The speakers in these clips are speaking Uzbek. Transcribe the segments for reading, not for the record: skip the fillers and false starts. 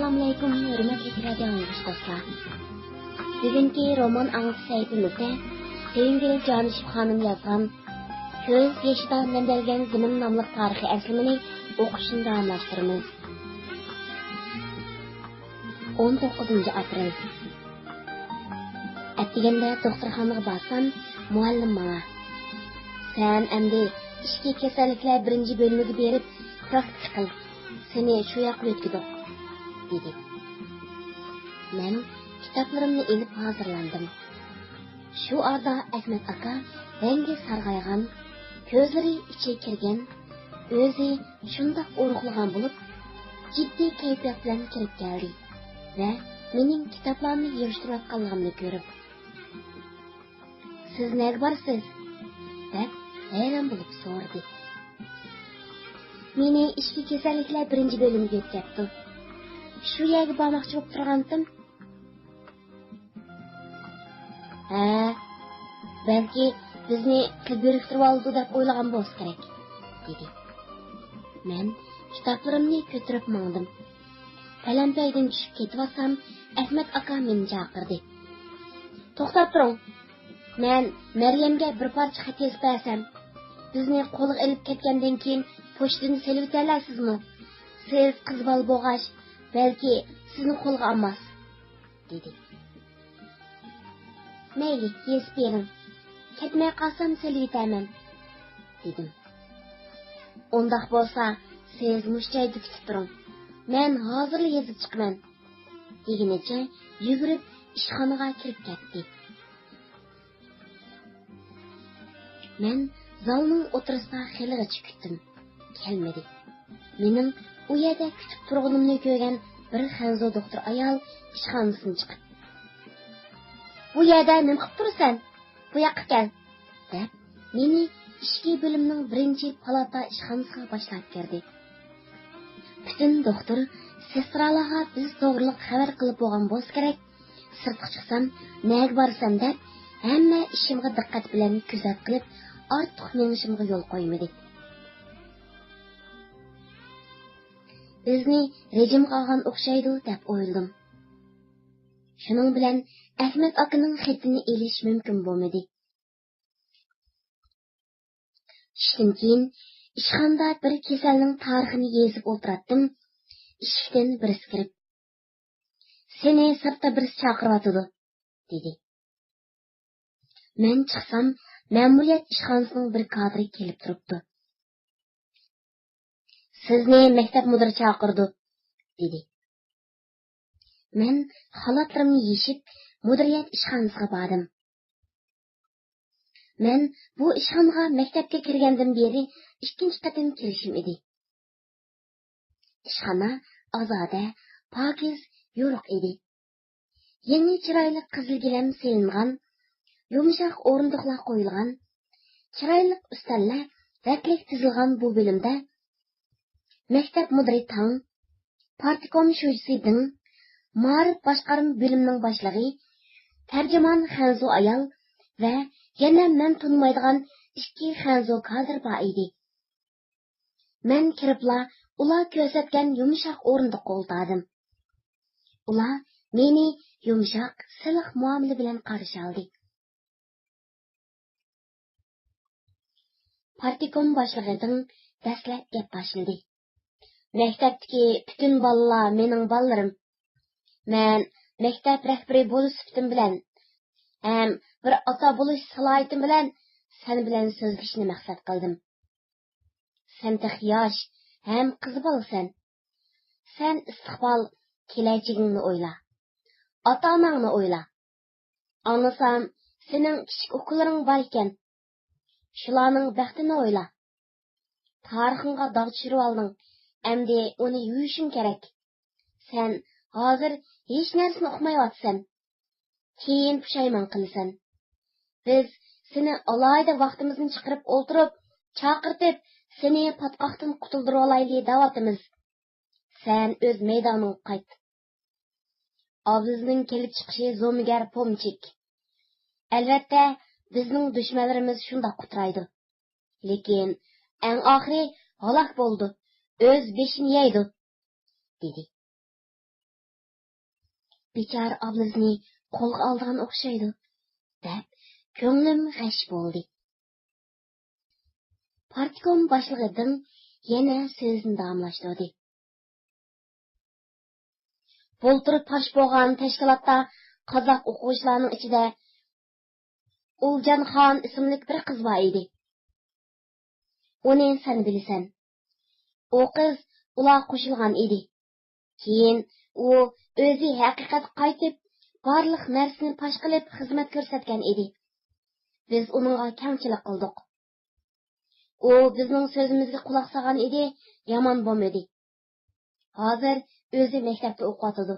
Assalamu alaykum, hörmətli radio dinləyicilər. Bugünkü roman anlatı səhifəmizdə Sevgili Canişib xanım yazған Köz yaşıda mənbəlgən zimin namlıq tarixi əslimini oxuşunu davamlaşdırırız. 19 aprel. Ətdigəndə doktorxanaga barsam, muallim mənə "Sən əmdi işki kasalliklar birinci bölümüge berib praktik qil. Seni şu yoqqa ötküdük" dedi. Men kitaplarımni elib hazırlandım. Şu arada Ahmet aka rengi sargaygan, gözleri içe kirgen, özü şundaq uruqlagan bulup, ciddi kayfiyat bilan kirib keldi ve mening kitaplarımni yig'ishtirayotganligimni ko'rib, "Siz nega borsiz?" deb hayron bo'lib so'radi. "Meni ishki kasalliklar birinchi bölümüge yetkazdi. Shu yerga bormoqchi bo'lib turgandim." "Ha, belki bizni biriktirib oldi deb o'ylagan bo'lsa kerak", dedi. Men kitaplarımni ko'tarib mangdim. Palampaydan tushib ketibsam, Ahmet aka meni chaqirdi. "To'xtab turing. Men Maryamga bir parcha xat yozib bersam, bizni qo'lga olib ketgandan keyin pochtani selib o'talasizmi? Siz qiz bola bo'lg'ach, belki sizni qo'lga olmas", dedi. "Mayli, yozib bering. Ketmay qolsam selib o'taman", dedim. "Undaq bo'lsa, siz mushchayda kutib turing. Men hozirla yozib chiqaman", degenicha yugurib ishxonaga kirib ketdi. Men zalning o'tirisida xeligacha kutdim. Kelmadi. Mening u yerda kutib turganimni ko'rgan bir xanzo doktor ayol ishxonasidan chiqib, "Bu yerda nima qilib tursan? Bu yoqqa kel", deb meni ishki bo'limning birinchi palata ishxonasiga boshlab kirdi. Bütün doktor sestralarga biz to'g'riliq xabar qilib bo'lgan bo'lsa kerak, sirtqa chiqsam, nega borsam deb hamma ishimga diqqat bilan kuzat qilib, ortiq menishimga yo'l qo'ymadi. Bizni rejimga olgan o'xshaydi deb o'yladim. Shuning bilan Ahmet akaning xatini elish mumkin bo'lmadi. Tushdan keyin ishxonada bir kasalning tarixini yozib o'tiratdim. Eshikdan birisi kirib, "Seni sirtda birisi chaqiryotidi", dedi. Men chiqsam, ma'muriyat ishxonasining bir kadri kelib turibdi. "Sizni maktab mudiri chaqirdi", dedi. Men xalatlarimni yechib, mudiriyat ishxonasiga bordim. Men bu ishxonaga maktabga kirgandan beri ikkinchi qatim kelishim edi. Ishxona ozoda, pokiz, yo'riq edi. Yangi chiroyli qizil gilam selingan, yumshoq o'rindiqlar qo'yilgan, chiroyli ustallar raklik tizilgan bu bo'limda maktab mudiri Tang, partikom sho'jisi Ding, ma'rif boshqarma bo'limining boshlig'i, tarjimon Xanzo ayol va yana men tanımaydigan ikki Xanzo kadr bor edi. Men kiribla ular ko'rsatgan yumshoq o'rindiqqa o'ltirdim. Ular meni yumshoq, siliq muomala bilan qarshi oldi. Partikom boshlig'ining dastlab gap boshladi. "Maktabdagi bütün bolalar mening bolalarim. Men maktab rahbari bo'lish sifatim bilan ham bir ota bo'lish salohiyatim bilan sen bilan so'zlashni maqsad qildim. Sen yosh ham qiz bolasan. Sen istiqbol kelajagingni o'yla. Ota-onangni o'yla. Anlasam, sening kichik o'quvlaring bor ekan. Shularning baxtini o'yla. Tarixingga dog' tushirib olding. Endi uni yuvishing kerak. Sen hozir hech narsani o'qimayotsan. Keyin pushaymon qilasan. Biz seni alohida vaqtimizni chiqarib o'ltirib, chaqirtib, seni patqoqdan qutuldirib olayli davatimiz. Sen o'z maydoningga qayt. Avlizning kelib chiqishi zo'migar pomchik. Albatta, bizning dushmanlarimiz shunda qutraydi. Lekin eng oxiri halok bo'ldi. O'z beshini yeydi", dedi. bechora oblizini qo'lga olgan o'xshaydi, deb ko'nglim g'ash bo'ldi. Partkom boshlig'idan yana so'zni davomlashtirdi. Bo'ltirib tosh bo'lgan tashkilotda qozoq o'quvchilarining ichida Uljanxon ismli bir qiz bor edi. Uni sen bilasan. U qiz ular qo'shilgan edi. Keyin u o'zi haqiqat qaytib, barliq narsani pash qilib xizmat ko'rsatgan edi. Biz uningga kamchilik qildik. U bizning so'zimizga quloq solgan edi, yomon bo'lmadi. Hozir o'zi maktabda o'qiyotdi.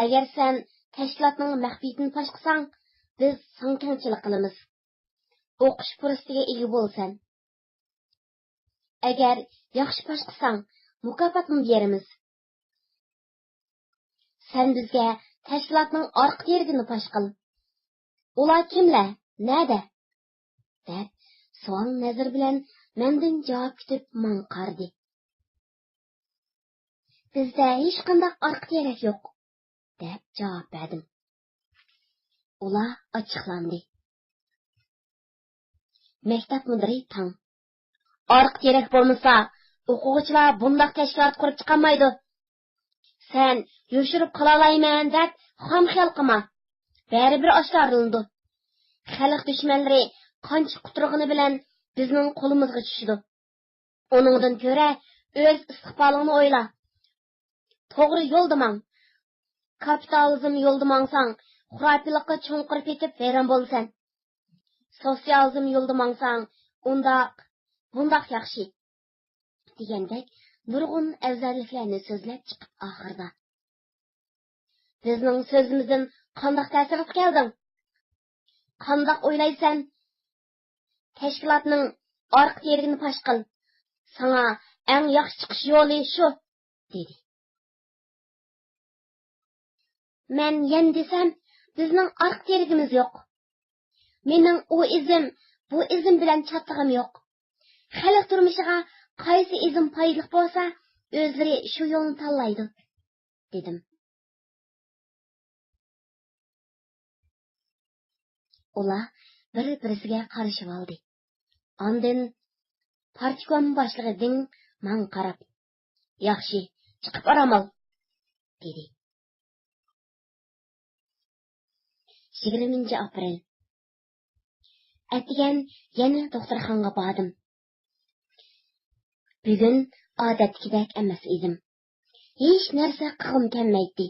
Agar sen tashkilotning maxfiyatini pash qilsang, biz senga kamchilik qilamiz. O'qish fursatiga ega bo'lsan. Agar yaxshi pash qilsang, mukofotni beramiz. Sen bizga tashkilotning orqa tergini pash qil. Ular kimlar? Nada? deb savol nazar bilan mendan javob kutib men qardi. Bizda hech qanday orqa terek yo'q, deb javob berdim. Ular ochiqlandi. Maktab mudiri tang. Orqa terek bo'lmasa, o'quvchilar bundoq tashkilot qurib chiqolmaydi. Sen yo'shirib qolalayman deb xom xiyol qilma. Baribir oshkorildi. Xalq dushmanlari qancha quturg'ini bilan bizning qo'limizga tushdi. Uningdan ko'ra o'z istiqbolingni o'yla. To'g'ri yo'lda mang. Kapitalizm yo'lda mangsang, xurofiylikqa cho'nqirib ketib hayron bo'lsan. Sotsializm yo'lda mangsang, bundoq yaxshi. degandek nurg'un afzalliklarni so'zlab chiqib oxirda. Bizning so'zimizdan qandoq ta'sir qilding? Qandoq o'ylaysan? Tashkilotning orqa tergini pash qil. Sana eng yaxshi chiqish yo'li shu, dedi. Men yen desam, bizning orqa tergimiz yo'q. Mening bu izm bilan chatlig'im yo'q. Xalq turmushiga qaysi izm foydali bo'lsa, o'zlari shu yo'lni tanlaydi, dedim. Ular bir-birisiga qarashib oldi. Ondan partkom boshlig'ining men qarab, "Yaxshi, chiqib oramal", dedi. 20 aprel. Atgan yana doktorxonaga bordim. Bugun odatdagidek emas edim. Hech narsa qilgim kelmaydi.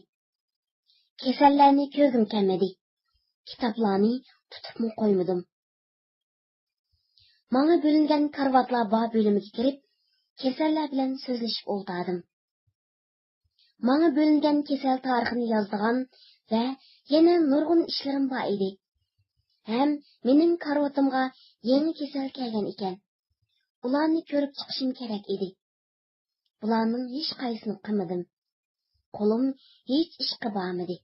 Kasallarni ko'rgim kelmadi. Kitoblarni tutibmi qo'ymadim. Menga bo'lingan karvatlar bor bo'limiga kirib, kasallar bilan so'zlashib o'tirdim. Menga bo'lingan kasal tarixini yozdigan va yana nurg'un ishlarim bor edi. Ham mening karvatimga yangi kasal kelgan ekan. Ularni ko'rib chiqishim kerak edi. Bularning hech qaysini qilmadim. Qo'lim hech ishga bormadi.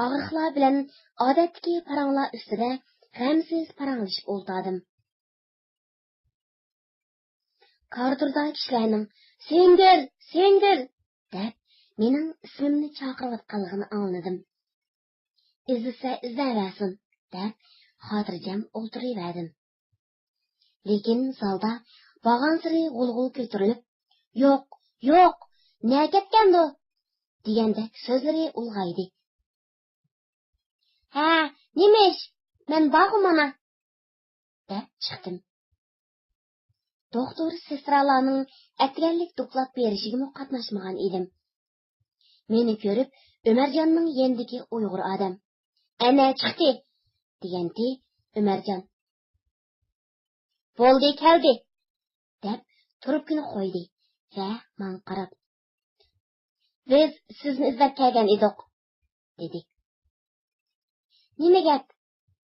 Og'riqlar bilan odatdagi paranglar ustida g'amsiz paranglashib o'tirdim. Koridorda kishilarning "Sengir" deb mening ismimni chaqirayotganligini angladim. Izlasa izlaversin deb xotirjam o'tiraverdim. Lekin zalda bag'an siri g'ulg'ul ko'tarilib, "Yo'q, ne ketgandi?" degandek so'zlari ulg'aydi. "Ha, nemish? Men bog'imana" deb chiqdim. Doktor sestralarning atganlik doklad berishiga qatnashmagan edim. Meni ko'rib, Ömerjonning yendiki Uyg'ur odam. "Ana chiqdi" deganti Ömerjon. "Bo'ldi, keldi" deb turibgini qo'ydi va men qarab, "Biz sizni izlab kelgan edik" dedi. "Nima gap?"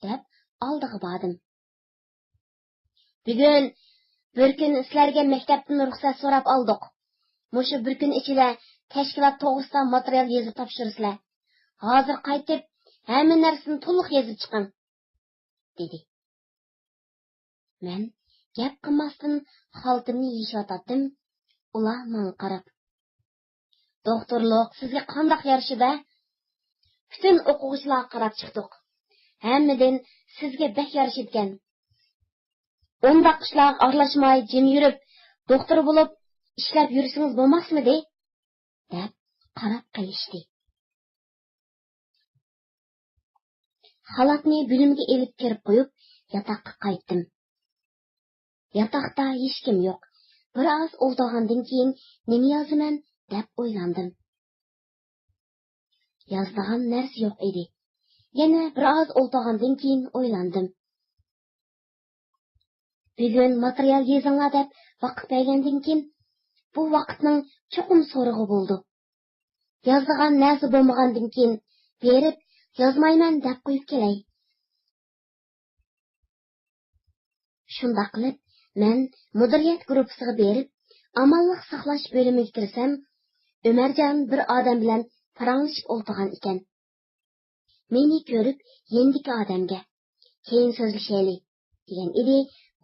deb oldiga bordim. "Bugun bir kun sizlarga maktabdan ruxsat so'rab oldik. Mushu bir kun ichida tashkilot to'g'risida material yozib topshirsizlar. Hozir qaytib, hamma narsani to'liq yozib chiqing", dedi. Men gap qilmasdan xaltimni yeyishotdim. Ular menga qarab, Doktorluq sizga qandoq yarashida? Bütün o'quvchilar qarab chiqdik. Hammadan sizga bek yarashibgan. Undaq ishlar aralashmay jim yurib, doktor bo'lib ishlab yursangiz bo'lmasmidi? deb qarab qo'yishdi. Xalatni bo'limga elib kirib qo'yib, yotoqqa qaytdim. Yotoqda hech kim yo'q. Biroz o'ldirgandan keyin nima yozaman deb o'ylandim. Yozadigan narsa yo'q edi. Yana biroz o'ltirgandan keyin o'ylandim. Bugun material yezinglar deb vaqt bergandan keyin bu vaqtning cho'qim so'rig'i bo'ldi. Yozadigan narsa bo'lmagandan keyin berib yozmayman deb qo'yib kelay. Shunda qilib men mudiriyat guruhiga berib, amalliq saqlash bo'limiga kirsam, Umarjon bir odam bilan paranglashib o'tirgan ekan. Meni ko'rib, yendiki odamga keyin so'zlashayli degan edi,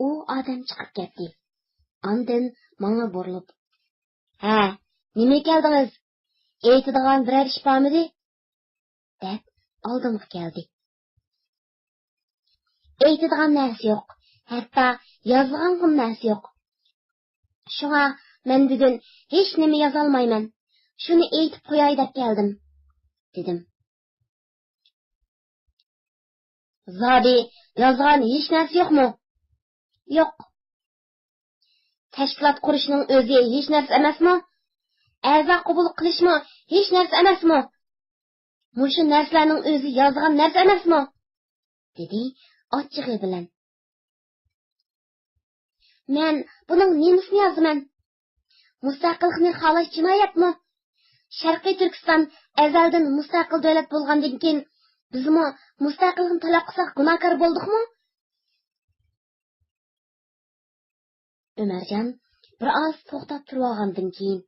u odam chiqib ketdi. Ondan menga burilib, "Ha, nima keldingiz? Aytadigan biror ish bormidi?" deb oldimga keldi. Aytadigan narsa yo'q. Hatto yozadigan narsa yo'q. Shunga men bugun hech nima yoza olmayman. Shuni aytib qo'yay deb keldim, dedim. Zodi yozgan hech narsa yo'qmi? Yo'q. Tashkilot qurishning o'zi hech narsa emasmi? A'zo qabul qilishmi hech narsa emasmi? Mushu narsalarning o'zi yozgan narsa emasmi? dedi ochig'i bilan. Men buning nemisini yozaman? Mustaqillikni xohlash jinoyatmi? Sharqiy Turkiston azaldan mustaqil davlat bo'lgandan keyin bizmi mustaqillikni talab qilsak gunohkor bo'ldikmi? Umarjon biroz to'xtab turgandan keyin,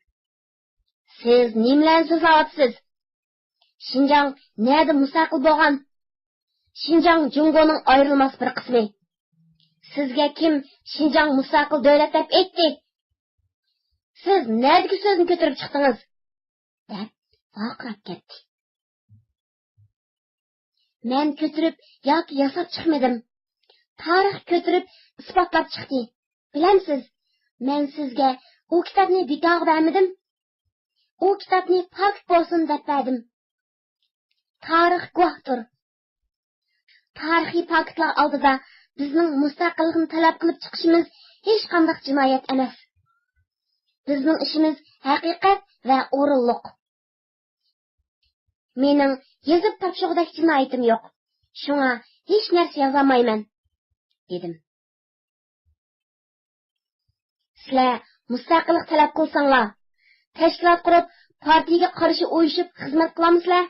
siz nimalarni so'zlayapsiz? Xinjiang nerede mustaqil bo'lgan? Xinjiang Jungoning ayrilmas bir qismi. Sizga kim Xinjiang mustaqil davlat deb aytdi? Siz nerdagi so'zni ko'tarib chiqdingiz? deb vaqirab ketdi. Men ko'tarib yoki yasab chiqmadim. Tarix ko'tarib isbotlab chiqdi. Bilamsiz, men sizga u kitobni bekor bermadim. U kitobni pok bo'lsin deb berdim. Tarix guvohdir. Tarixiy faktlar oldida bizning mustaqillikni talab qilib chiqishimiz hech qanday jinoyat emas. Bizning ishimiz haqiqat va o'rinliq. Mening yozib topshirg'idek jinoyatim yo'q. Shunga hech narsa yozamayman, dedim. Sizlar mustaqillik talab qilsanglar, tashkilot qurib, partiyaga qarshi o'yishib xizmat qilamizlar?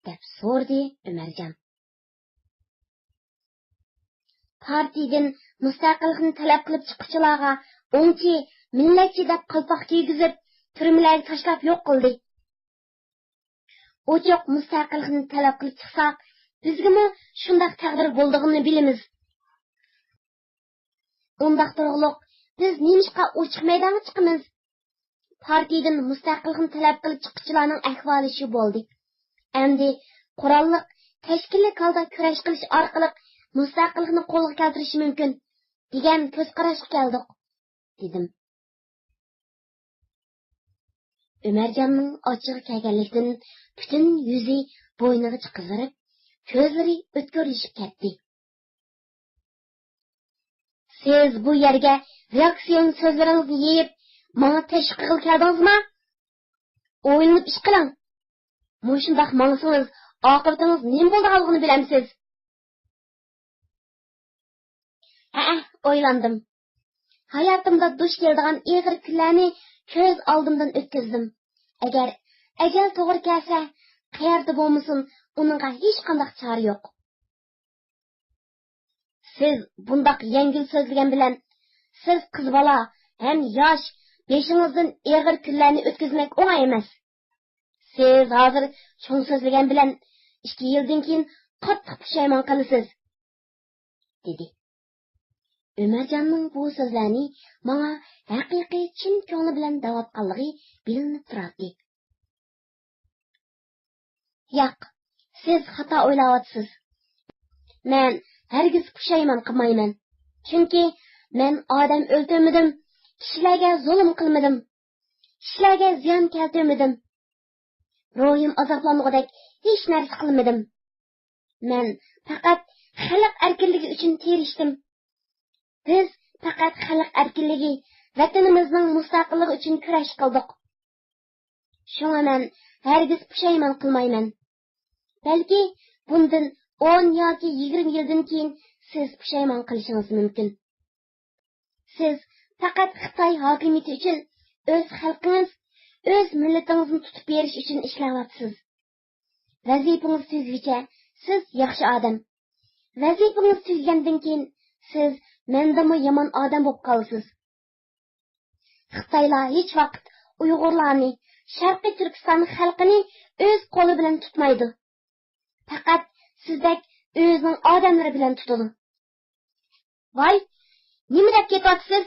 deb so'radi Umarjon. Partiyadan mustaqillikni talab qilib chiquvchilarga o'ngchi, millatchi deb qalpoq kiygizib, turmalarga tashlab yo'q qildi. Ochiq mustaqillikni talab qilib chiqsak, bizgami shunday taqdir bo'ldig'ini bilamiz. Undaq turg'liq biz nimishqa ochiq maydonga chiqamiz? Partiyadan mustaqillikni talab qilib chiquvchilarning ahvoli shu bo'ldi. Endi qurolliq tashkillik holda kurash qilish orqali mustaqillikni qo'lga keltirish mumkin degan ko'z qarashga keldik, dedim. Umarjonning ochiq kelganlikdan butun yuzi bo'yniga chiqizirib, ko'zlari o'tkirlashib ketdi. Siz bu yerga reaksiyon so'zlaringizni yeyib, menga tashviq qilib keldingizmi? O'ylanib ish qiling. Mushundaq mangsangiz, oqibatingiz nima bo'lganligini bilamsiz. O'ylandim. Hayotimda duch keladigan og'ir kunlarni ko'z oldimdan o'tkazdim. Agar ajal to'g'ri kelsa, qayerda bo'lmasin, uningga hech qanday chora yo'q. Siz bundaq yengil so'zlagan bilan, siz qiz bola ham yosh, beshingizdan og'ir kunlarni o'tkazmak o'ng'ay emas. Siz hozir cho'ng so'zlagan bilan 2 yildan keyin qattiq pushaymon qilasiz, dedi. Umarjonning bu so'zlarini menga haqiqiy chin ko'ngli bilan davatqanligi bilinib turardi. Yo'q, siz xato o'ylayapsiz. Men hargiz pushaymon qilmayman. Chunki men odam o'ldirmadim, kishilarga zulm qilmadim, kishilarga ziyon keltirmadim. Ruhim azoblanmagudek hech narsa qilmadim. Men faqat xalq erkinligi uchun tirishdim. Biz faqat xalq erkinligi, vatanimizning mustaqilligi uchun kurash qildik. Shunga men hargiz pushaymon qilmayman. Balki bundan 10 yoki 20 yildan keyin siz pushaymon qilishingiz mumkin. Siz faqat Xitoy hokimiyati uchun o'z xalqingiz, o'z millatingizni tutib berish uchun ishlayapsiz. Vazifangiz tugaguncha siz yaxshi odam. Vazifangiz tugagandan keyin siz mendami yomon odam bo'lib qolasiz. Xitoylar hech vaqt Uyg'urlarni, Sharqiy Turkiston xalqini o'z qo'li bilan tutmaydi. Faqat sizdek o'zining odamlari bilan tutadi. Voy, nima deb ketyapsiz?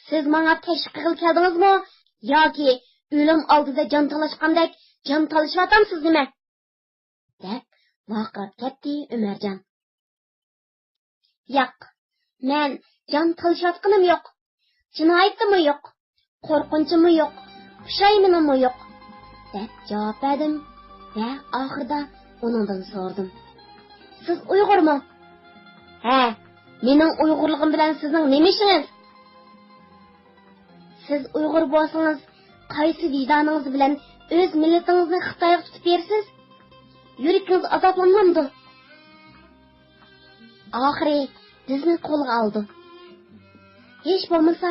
Siz menga tashqi qilib keldingizmi yoki o'lim oldida jon talashgandek jon talashyapsiz nima? deb vaqirib ketdi Umarjon. Yo'q, men jon talashayotganim yo'q. Jinoyatim yo'q, qo'rqinchim yo'q, pushaymonim yo'q deb javob berdim va oxirida uningdan so'radim. Siz Uyg'urmi? Ha, mening Uyg'urligim bilan sizning nima ishingiz? Siz Uyg'ur bo'lsangiz, qaysi vijdoningiz bilan o'z millatingizni Xitoyga tutib bersiz? Yuragingiz azoblanmamdi. Oxiri bizni qo'lga oldi. Hech bo'lmasa,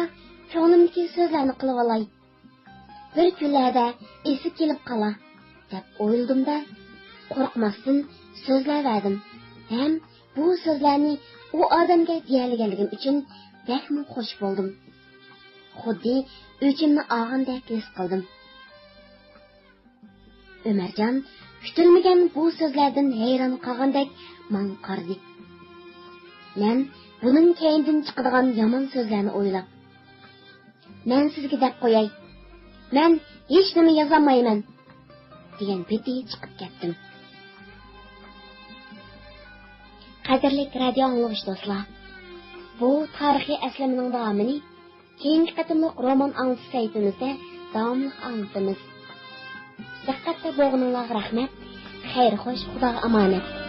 ko'nglimdagi so'zlarni qilib olay. Bir kunlarda esi kelib qola deb o'yladim-da, qo'rqmasdan so'zlaverdim. Ham bu so'zlarni u odamga deyalganligim uchun bakmi xush bo'ldim. Xuddi o'chimni og'indek his qildim. Umarjon kutilmagan bu so'zlardan hayron qolgandek men qaradi. Men buning keyindan chiqadigan yomon so'zlarni o'ylab, men sizga deb qo'yay. Men hech nima yozolmayman degan peti chiqib ketdim. Qadrli radio anglag'ich do'stlar, bu tarixiy aslamining davomini keyingi qatimliq roman anglitish saytimizda davomli anglitamiz. Diqqatda bo'lganingizga rahmat. Xayr xo'sh, Xudoga omonat.